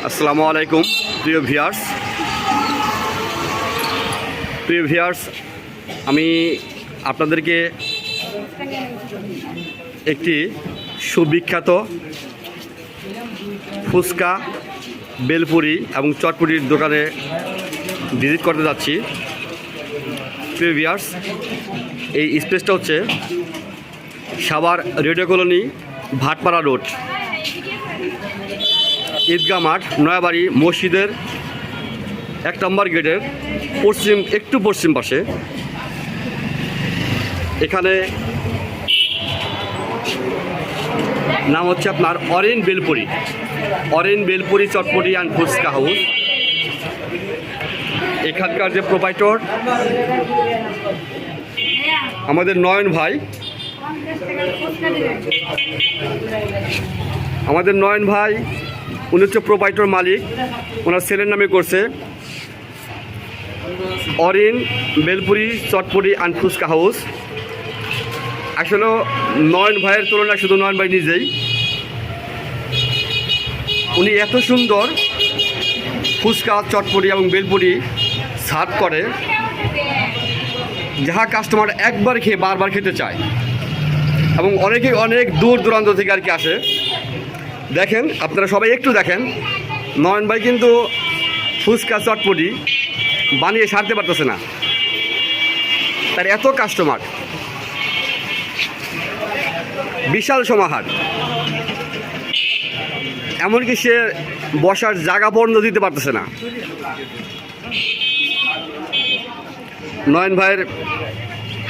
আসসালামু আলাইকুম প্রিয় ভিউয়ার্স, আমি আপনাদেরকে একটি সুবিখ্যাত ফুচকা, বেলপুরি এবং চটপটির দোকানে ভিজিট করতে যাচ্ছি। প্রিয় ভিউয়ার্স, এই স্পেসটা হচ্ছে Savar radio colony, Bhatpara road, ঈদগাহ মাঠ, নয়াবাড়ি মসজিদের 1 নম্বর গেটের একটু পশ্চিম পাশে। এখানে নাম হচ্ছে আপনার অরেন বেলপুরি চটপটি অ্যান্ড ফুচকা হাউস। এখানকার যে প্রোপাইটর আমাদের নয়ন ভাই, উনি হচ্ছে প্রোপাইটর মালিক। ওনার ছেলের নামে করছে অরেন বেলপুরি চটপটি অ্যান্ড ফুচকা হাউস। আসলে নয়ন ভাইয়ের তুলনায় শুধু নয়ন ভাই নিজেই, উনি এত সুন্দর ফুচকা, চটপটি এবং বেলপুরি সার্ভ করে, যাহা কাস্টমার একবার খেয়ে বারবার খেতে চায় এবং অনেক দূর দূরান্ত থেকে আর কি আসে। দেখেন, আপনারা সবাই একটু দেখেন, নয়ন ভাই কিন্তু ফুচকা চটপটি বানিয়ে সারতে পারতেছে না, তার এত কাস্টমার, বিশাল সমাহার। এমনকি সে বসার জায়গা পর্যন্ত দিতে পারতেছে না। নয়ন ভাইয়ের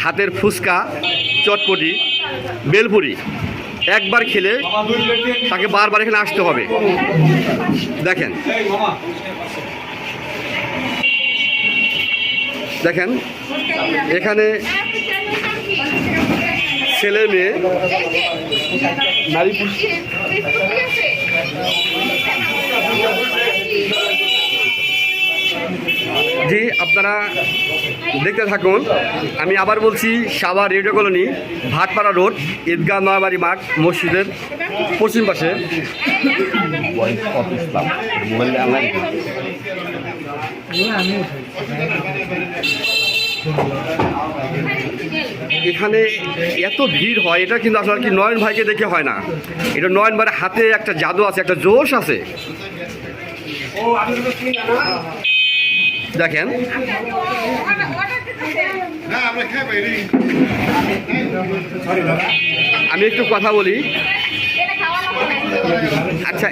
হাতের ফুচকা, চটপটি, বেলপুরি একবার খেলে তাকে বারবার এখানে আসতে হবে। দেখেন এখানে ছেলে মেয়ে, নারী পুরুষ, জি আপনারা দেখতে থাকুন। আমি আবার বলছি, Savar radio colony, Bhatpara road, ঈদগাহ নয়াবাড়ি মাঠ, মসজিদের পশ্চিম পাশে। এখানে এত ভিড় হয়, এটা কিন্তু আসলে কি নয়ন ভাইকে দেখে হয় না, এটা নয়ন ভাইয়ের হাতে একটা জাদু আছে, একটা জোশ আছে। দেখেন, আমি একটু কথা বলি। আচ্ছা,